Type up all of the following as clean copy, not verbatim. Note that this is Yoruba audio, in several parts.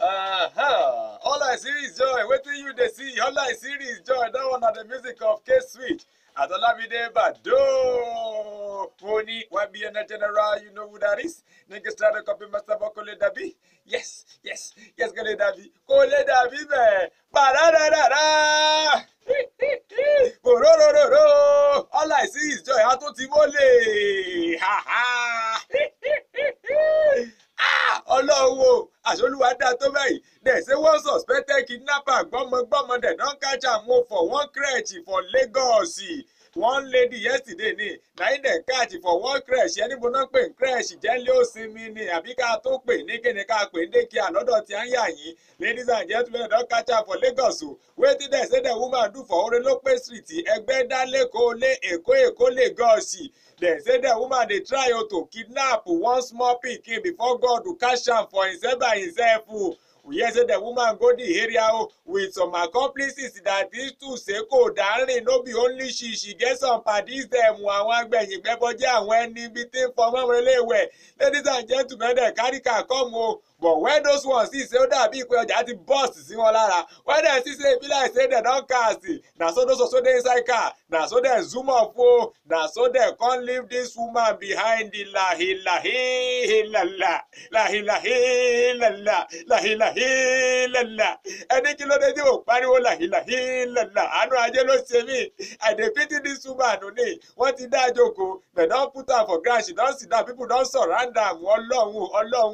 All I see is joy. Wait till you they see. All I see is joy. That one are the music of K-Switch. Adolamide Bado. Pony, YBN General, you know who that is? Nigga started copy Master Bokole Dabi. Yes, Gole Dabi. Kole Dabi, man. Ba-da-da-da-da. All I see is joy. Atotimole. Ha ha. Ọlọ́run àṣolúwa dá tó báyìí. They say one suspected kidnapper gbọ́mọgbọ́mọ they don catch am for one crèche for Lagos. One lady yesterday ni na im dem catch for one crèche. Ẹnìbó náà pè ní crèche jẹ́lé òsinmi ni àbí ká tó pè ní kíni ká pè ní daycare lọ́dọ̀ tí a ń yà yín. Ladies and gentlemen, don catch am for Lagos o. Wetin dem say the woman do for Orelope Street Ẹgbẹ́dá lẹ́kọ̀ọ́ lé Èkó Lagos. They say the woman they try to kidnap one small pikin before God to catch am for himself by himself. We hear say the woman go the area with some accomplices that these two say kò dárin no be only she get some paddies dem àwọn agbẹ̀yìn gbẹ́bọ́jẹ́ àwọn ẹni bí tí ń fọmọ́ wọn léwẹ̀. Ladies and gentlemen, they carry car come o. But when those ones see say ó dàbí pé ọjà ti burst sí wọn lára, when they see say e be like say dem don cast, na so those also dey inside car, na so dem zoom off o, na so dem come leave this woman behind the la ilaha illallah, la ilaha illallah, la ilaha illallah. Ẹni kí ló dé tí ò pariwo la ilaha illallah? Àánú ajé ló ṣe mí. I dey pity this woman òní. Wọ́n ti dá jókòó, they don put her for ground, she don sit down, people don surround am. Ọlọ́run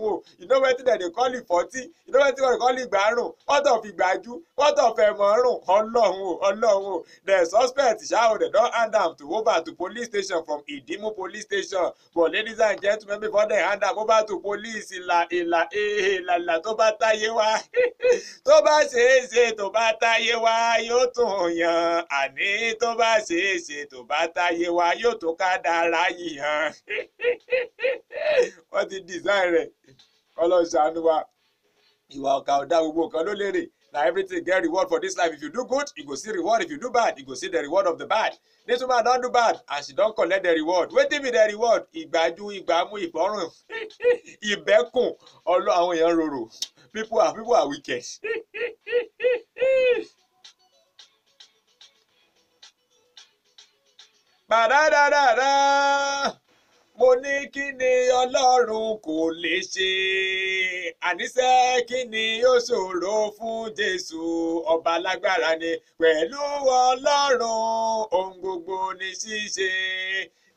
o, you know wetin they call it 40, you know what they call it Ìgbárùn, what of Ìgbájú, what of Ẹ̀mọ̀rùn. Ọlọ́run o. The suspect ṣáà they don hand am over to police station from Ìdìmú police station. But ladies and gentlemen, before they hand am over to police, ìlà tó bá táyé wá tó bá ṣeéṣe tó bá táyé wá yóò tún yan, àní tó bá ṣeéṣe tó bá táyé wá yóò tó kádàrá yìí hàn. Wọ́n ti design rẹ̀. Ọlọ́run ṣàánú wa. Ìwà ọ̀kà ọ̀dà gbogbo nǹkan ló lérè. Na everything get reward for this life. If you do good, you go see reward. If you do bad, you go see the reward of the bad. This woman don do bad and she don collect the reward. Wetin be the reward? Ìgbájú, ìgbámú, ìfọ́rùn, ìbẹ́kùn. Àwọn èèyàn rorò. People are wicked. Ba-da-da-da-da. Mo ní kí ni Ọlọ́run kò lè ṣe, àníṣe kí ni ó ṣòro fún Jésù, ọba lágbára ni, pẹ̀lú Ọlọ́run ohun gbogbo ní ṣíṣe.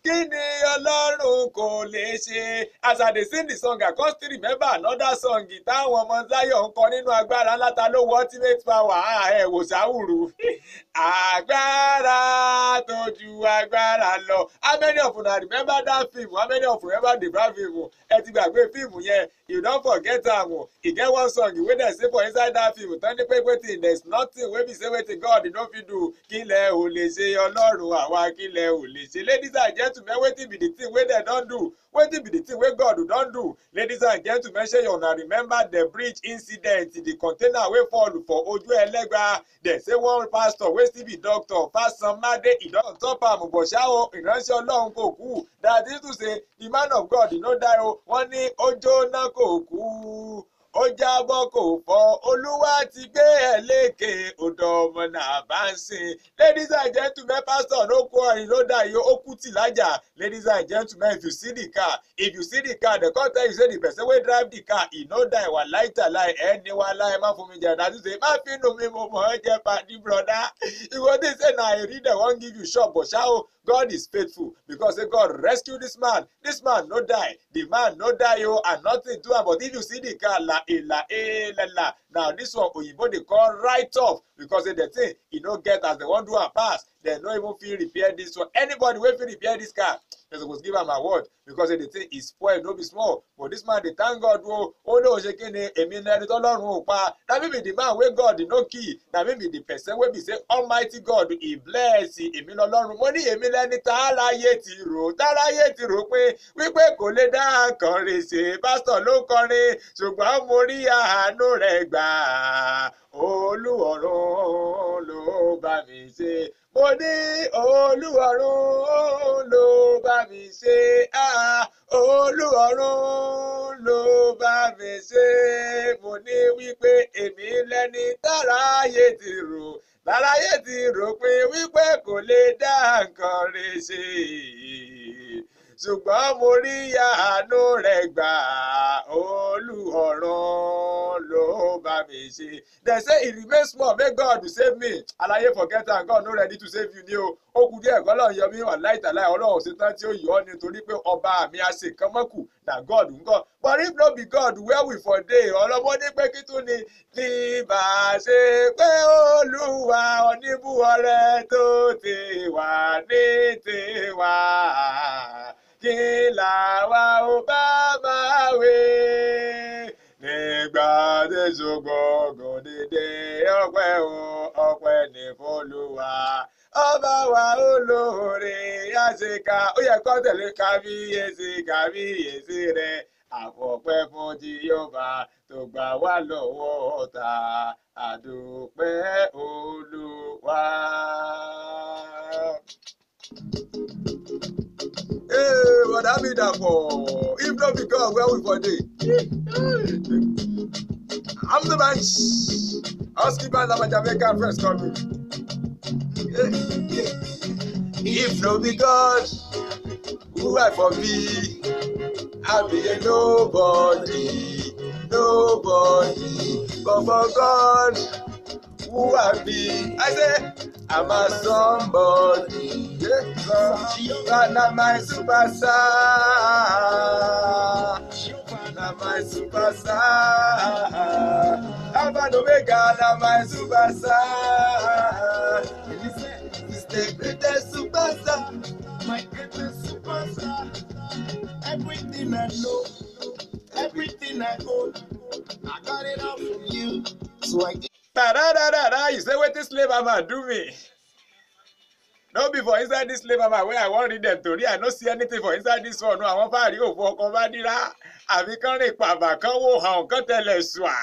Kí ni Ọlọ́run kò lè ṣe? As I dey sing the song, I come still remember another song táwọn ọmọ Zion ń kọ nínú agbára ńlá ta ló wọ ultimate power ẹ̀ wò sáwùrù. Agbára tó ju agbára lọ. How many of una remember that film? How many of una remember the brand film? Ẹ ti gbàgbé fíìmù yẹn. You don forget am o. E get one song wey dem say for inside that film. Tán ní pé wetin there is nothing wey be say wetin God no fit do. Kílẹ̀ ò lè ṣe Ọlọ́run àwa kílẹ̀ ò lè ṣe. Ladies and gentlemen, wetin be the thing wey dem don do? Wetin be the thing wey God don do? Ladies and gentlemen, shey una remember the bridge incident, the container wey fall for Ojú Ẹlẹ́gba. Dem say one pastor wey still be doctor, Fasanmade, e don top am, but ṣá o, ìránṣẹ́ Ọlọ́run kò kú. That is to say, the man of God no die o. Wọ́n ní ó jóná kò kú, ó jábọ́ kò fọ́, Olúwa ti gbé ẹ̀ lékè, odò ọmọ náà bá ń sìn. Ladies and gentlemen, pastor no kú ọ̀rìn ló dà yìí, ó kú tì lájà. Ladies and gentlemen, if you see the car, they come tell you say the person wey drive the car, he no die, wà láìta láì, ẹni wà láì má fún mi jẹ. That is to say, má finú mi mo mọ̀ ẹ́ jẹ́ pàdé brother. Ìwọ dey say na èrè dem wan give you shop, but ṣá o, God is faithful because say God rescue this man. This man no die. The man no die o, and nothing do am. But if you see the car, la. Now this one oyinbo dey call write off because the thing e no get as they wan do am pass. Dem no even fit repair this one. Anybody wey fit repair this car, dem suppose give am award because the thing is spoil no be small. But this man dey thank God o. Ó ní òṣè kí ni èmi ní ẹni tọ́lọ́run ò pa. Na me be the man wey God no kill. Na me be the person wey be say Almighty God he bless èmi lọ́lọ́run. Mo ní èmi lẹ́ni táráyé ti rò pé wípé kò lè dá nǹkan rẹ̀ ṣe. Pásítọ̀ ló kọrin ṣùgbọ́n mo rí àánú rẹ̀ gbà. Olúọ̀run ló bá mi ṣe. Mo ní Olúọ̀run ló bá mi ṣe. Olúọ̀run ló bá mi ṣe. Mo ní wípé èmi lẹ́ni táráyé ti rò. Táráyé ti rò pé wípé kò lè dá nǹkan rẹ̀ ṣe. Ṣùgbọ́n mo rí àánú rẹ̀ gbà. Olúọ̀run ló bá mi ṣe. They say it remains small, make God to save me. Àlàyé forget am, God no ready to save you ni o. Ó kù díẹ̀ kọ́ lọ́n yọ mí wà láìtàláì Ọlọ́run ṣe tán tí ó yọ ọ́ nítorí pé ọba mi á ṣe nǹkan mọ́kù na God ń gọ́. But if no be God, where we for dey? Ọlọ́mọ ní pé kí tún ni tí bá a ṣe pé Olúwa oníbùwọ̀rẹ́ tó ti wà ní tiwa. Kí làwa ò bá máa wé nígbà tí ṣògbọ́ngàn dédé ọpẹ́ ní f'Olúwa. Ọba wa olóore àṣekà ó yẹ kó tẹ̀lé kábíyèsí rẹ̀ àfọpẹ́ fún Jèhófà tó gbà wá lọ́wọ́ ọ̀tá àdúpẹ́ Olúwa. Hey, what have you done for? If not be God, where we for day? I'm the bench. Housekeeper and my Jamaican friends coming. If no be God, who I for be? I be a nobody. But for God, who I be? I say, I'm a somebody. God, not my superstar. Not my superstar. Alpha and Omega, not my superstar. He's the greatest superstar. My greatest superstar. Everything I know, everything I own, I got it all from you. So I get. You say what this slave man do me? No be for inside this slave man where I wan read them tori. I no see anything for inside this one. No, I wan fari òfò ọkọ bá dira. Àbí kán rìn pàbà kán wò hàn kán tẹ̀lé ṣùà.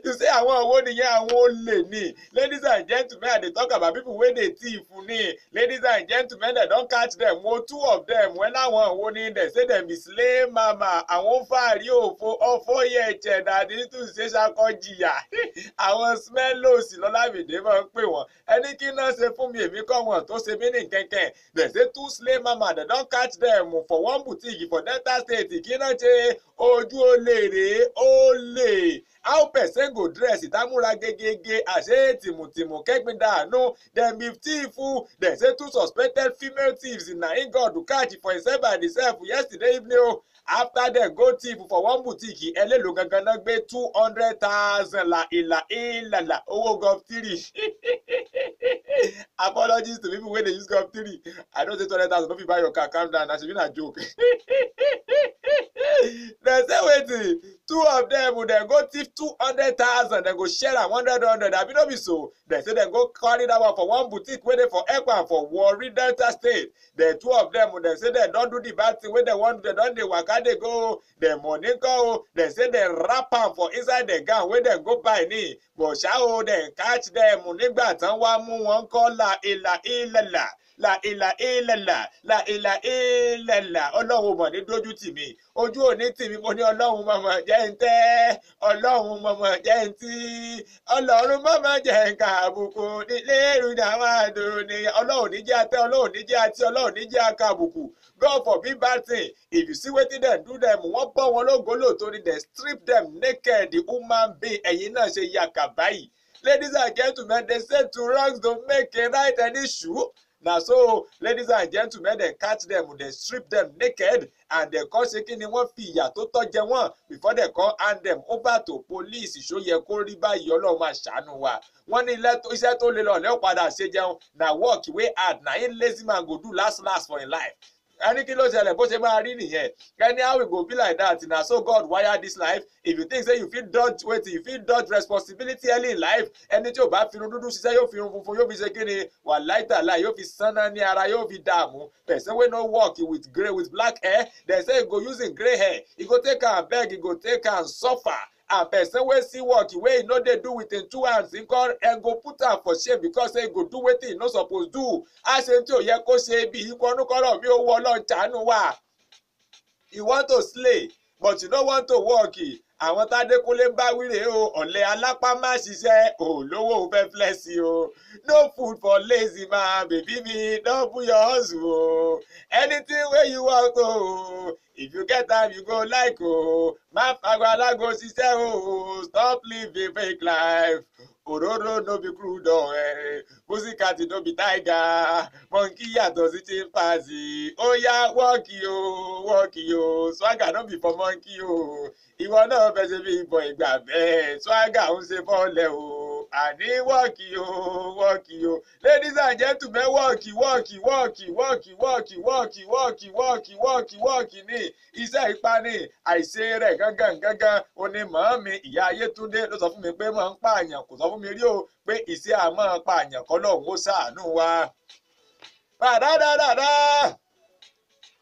You say àwọn owó nìyẹn àwọn olè ní. Ladies and gentlemen, I dey talk about people wey dey thief ní. Ladies and gentlemen, they don catch them. Wo two of them when àwọn owó ní dem say dem be slave mama. Àwọn fari òfò ọ̀fọ̀ yẹ ẹ̀jẹ̀ dàdí tún ṣe ṣakọ jìyà. Àwọn smellos lọ́lábìdé máa ń pè wọ́n. Ẹni kí náà ṣe fún mi èmi kọ́ wọn tó ṣe mí ní kẹ̀kẹ́. They say two slave mama, they don catch them for one boutique for Delta State. Kí náà ṣe ojú olè rèé olè. How person go dress ìtàmúra gegege àṣẹ tìmùtìmù kẹ́gbin dànù. Dem be thief. Dem say two suspected female thieves na im God catch for himself by himself yesterday evening. After dem go thief for one boutique ẹlẹ́lò gangan náà gbé 200,000 la ìlàlà owó gov3. Apologies to people wey dey use gov3. I know say 200,000 no fit buy your car, calm down, na shebi na joke. Dem say wetin? Two of them dem go thief 200,000, dem go share am 100. Abi no be so? Dem say dem go carry that one for one boutique wey dey for Ekpan for Warri, Delta State. The two of them dem say dem don do the bad thing wey dem wan do. Dem don dey waka dey go. Dem money go. Dem say dem wrap am for inside the gown wey dem go buy ni. But ṣá o dem catch dem nígbà tán wá mú wọn kọ́ la ìlà ìlàlà. La ìlà ìlàlà la ìlà ìlàlà Ọlọ́run mọ̀ ní dójú tì mí ojú òní tì mí mo ní Ọlọ́run mọ̀mọ́ jẹ́ ń tẹ́ Ọlọ́run mọ̀mọ́ jẹ́ ń tí Ọlọ́run mọ̀mọ́ jẹ́ ń kà àbùkù nílé ìrìnà àwọn àdùn ní Ọlọ́run ní jẹ́ àtẹ́ Ọlọ́run ní jẹ́ àti Ọlọ́run ní jẹ́ àkà àbùkù. God forbid bad thing. If you see wetin dem do them, wọ́n bọ́ wọn lógolo torí dem strip them naked, the human being ẹ̀yin náà ṣe yàkà báyìí. Ladies and gentlemen, they say two wrongs don't make a right an issue. Now, so, ladies and gentlemen, they catch them, they strip them naked, and they call shaking in one fee to touch them one before they call hand them over to police. Show ye kó rí báyìí Ọlọ́run máa ṣàánú wa. Wọ́n ní iṣẹ́ tó lè lọ lẹ́wọ̀n padà ṣe jẹun. Na work wey hard, na him lazy man go do last for him life. Any kí ló ṣẹlẹ̀ bó ṣe máa rí nìyẹn. Anyhow we go be like that. Na so God wire this life. If you think say you fit dodge wetin, you fit dodge responsibility early in life. Ẹni tí ò bá firun dúdú ṣiṣẹ́ yóò firun funfun yóò fi ṣe kí ni wà láìtàlá yóò fi sanná ní ara yóò fi dààmú. Person wey no work with black hair, dem say e go use im grey hair. E go take am beg, e go take am suffer. And person wey see work wey e no dey do with im 2 hands, e go put am for shame because say e go do wetin e no suppose do. A ṣe tí ò yẹ kó ṣe bí ìkọnúkọ́rọ̀ mi ò wọ Ọlọ́run ṣàánú wa. You want to slay but you don't want to work. Àwọn tádékúnlé bá wíre o ọ̀lẹ alápá má ṣiṣẹ́ ò lówó fẹ́ flẹ́sì o. No food for lazy man baby mi double your hustle o. Anything wey you want o. If you get time you go like o. Má fagbalago ṣiṣẹ́ o. Stop living fake life. Òróró no be crude oil. Pussycat no be tiger. Monkey yàtọ̀ sí chimpanzee. Ó yá wọ́ọ̀kì o wọ́ọ̀kì o. Swagger no be for monkey o. Ìwọ náà fẹ́ ṣe bí ìbọn ìgbà bẹ́ẹ̀. Swagger ń ṣe fọ́lẹ̀ o. Àní wọ́ọ̀kì o wọ́ọ̀kì o. Ladies and gentlemen wọ́ọ̀kì wọ́ọ̀kì wọ́ọ̀kì wọ́ọ̀kì wọ́ọ̀kì wọ́ọ̀kì wọ́ọ̀kì wọ́ọ̀kì wọ́ọ̀kì wọ́ọ̀kì ní iṣẹ́ ìpani àìṣe rẹ̀ gángan gángan. Onímọ̀ mi ìyá Ayétúndé ló sọ fún mi pé máa ń pààyàn kò sọ fún mi rí o pé ìṣe àmọ́ pààyàn kọ́ lọ́hùn ó ṣàánú wa. Ràdàdàdàdà.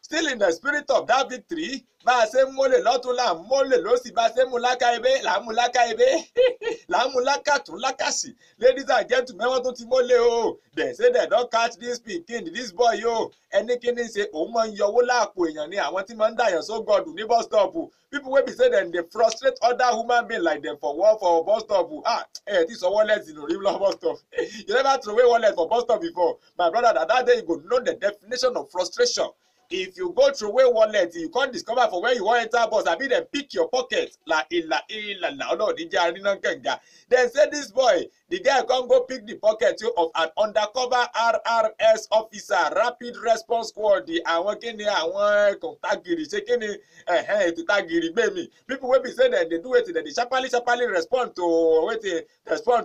Still in the spirit of that victory, bá a ṣe ń mólè lọ́tún là ń mólè lọ́sì bá a ṣe ń mú láká ebé là ń mú láká ebé là ń mú lákàtún lákàsì. Ladies and gentlemen wọ́n tún ti mólè o. They say they don catch this pikin this boy o. Ẹni kíní ṣe òun máa ń yọwó láàpò èèyàn ni àwọn tí máa ń dàyàn so god ní bus stop. People wey be say dem dey frustrate other human being like dem for work for bus stop. Ti sọ wallet nù rí lọ bus stop. You never throw away wallet for bus stop before. My brother that day you go know the definition of frustration. If you go through away wallet, you can't discover for where you want enter bus. I mean, then pick your pocket. La. Then say this boy, the guy can't go pick the pocket of an undercover RRS officer, rapid response squad. I want tagiri, shaking to tagiri baby. People will be saying that they do it, that they sharply respond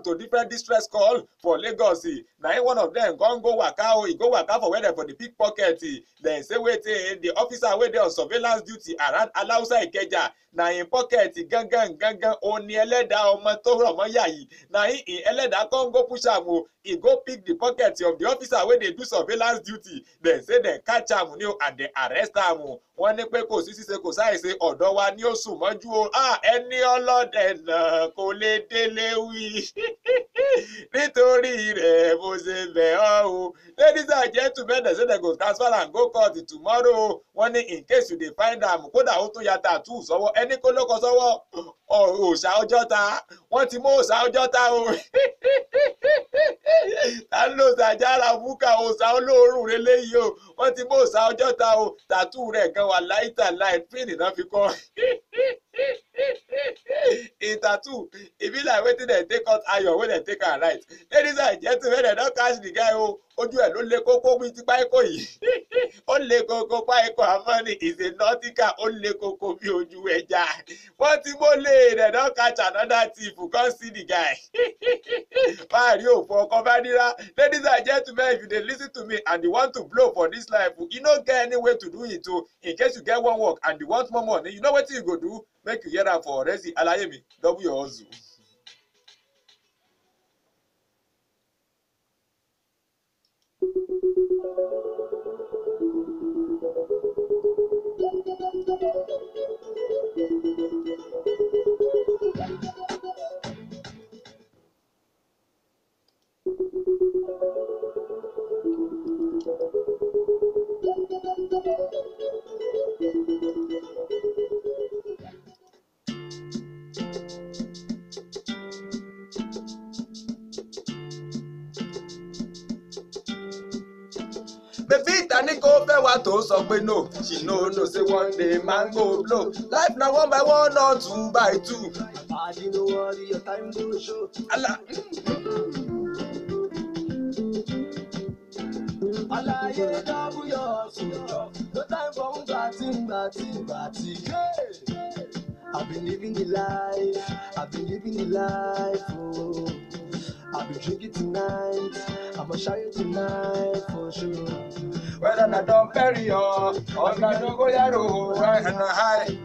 to different distress call for Lagos. Now one of them go waka, he go waka for where they for the pickpocket. Then say wait. The officer wey dey on surveillance duty around Alausa Ikeja na im pocket gangan oni ẹlẹ́dàá ọmọ tó rọ̀ mọ́ yà yìí na im ẹlẹ́dàá come go push am o. He go pick the pocket of the officer wey dey do surveillance duty. Dem say dem catch am ni o and dem arrest am o. Wọ́n ní pé kò sí ṣíṣe kò sáìṣe ọ̀dọ̀ wa ni ó sùn mọ́jú o. Ẹni ọlọ́dẹ náà kò lè délé wí nítorí rẹ̀ mo ṣe bẹ̀ ọ́ o. Ladies and gentlemen dem say dem go transfer am go court tomorrow. Wọ́n ní in case you dey find am kódà ó tún ya tattoo sọ́wọ́ ẹni kó lóko sọ́wọ́ òòṣà Ọjọ́ta. Wọ́n ti mú òòṣà Ọjọ́ta o. Ta ló ṣàjára búkà òòṣà olóòórùn rẹ léyìí o. Wọ́n ti mú òòṣà Ọjọ́ta o. Tattoo rẹ̀ gan wà láìta láì pín náà fi kọ́. In tattoo e be like wetin dem take out iron wey dem take am right. Ladies and gentlemen dem don catch the guy o. Ojú ẹ̀ ló lé kókó wí ti páíkó yìí. Ó lé kókó páíkó àmọ́ ni is a nautical ó lé kókó bí ojú ẹja. Wọ́n ti mólè dem don catch another thief come see the guy. Máàrí òfò ọkọ bá nira. Ladies and gentlemen if you dey lis ten to me and you want to blow for this life you no get any way to do it o. In case you get one work and you want more money you know wetin you go do? Make you hear am for Rezi Alayemi double your hustle. Baby tani kò fẹ́ wá tó sọ pé no, she no say one day man go blow. Life na one by one or two by two. Body no worry, your time go show. Allah. Allah, yeah, double your hustle. No time for batty. I've been living the life, oh. I'll be drinking tonight, I'ma show you tonight for sure. Whether I don't bury or I don't go yaro, right and high.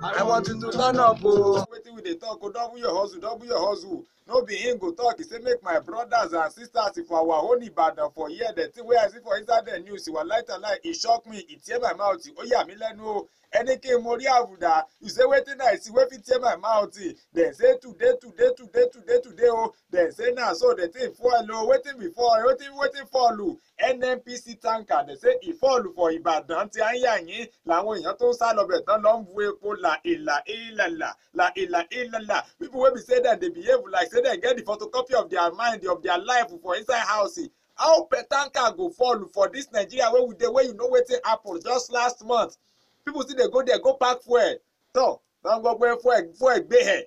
I want you to turn up, oh. Wetin we dey talk, oh, double your hustle. No be him go talk, he say make my brothers and sisters for our own Ibadan for here. The thing wey I see for inside the news, wa light and light, it shock me, it tear my mouth, ó yà mí lẹ́nu o. Anything mo rí àbùdá, you say wetin I see wey fit tear my mouth. Dem say today oh, dem say na so the thing fall o, wetin be fall, wetin fall o, NNPC tanker dem say e fall for Ìbàdàn tí à ń yà yín làwọn èèyàn tó ń sá lọ bẹ̀ tán lọ ń bu epo la ìlà ìlàlà people wey be say dem dey behave like say dem get the photocopy of their mind of their life for inside house. How per tanker go fall for dis Nigeria wey we dey, wey you know wetin happen just last month? People still dey go there go pack fuel. So don gbọ́ pé fuel gbé ẹ̀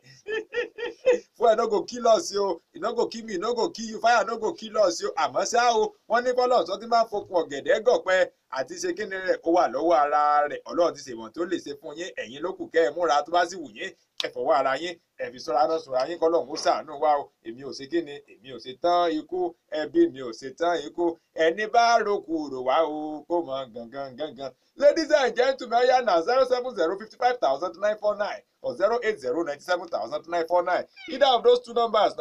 fuel no go kill us yo, e no go kill me, e no go kill you, fire no go kill us yo. Àmọ́ ṣá o, wọ́n ní fọ́lọ́run tó ti máa ń fokùn ọ̀gẹ̀dẹ̀ gọ̀pẹ́ àti ṣe kíni rẹ̀ ó wà lọ́wọ́ ara rẹ̀. Ọlọ́run ti ṣèwọ̀n tó lè ṣe fún yín, ẹ̀yin ló kù kẹ́ ẹ múra tó bá sì wù yín ẹ fọwọ́ ara yín ẹ fi sọ́ra náà sọ́ra yín kọ́lọ́run ó ṣàánú wa o. Èmi ò ṣe kíni, èmi ò ṣe tán ikú, ẹbí mi ò ṣe tán ikú, ẹni bá roku rò wá o kó mọ gangan. Ladies and gentlemen, yeah, now 070 55,949 or 080 97,949. Either of those two numbers.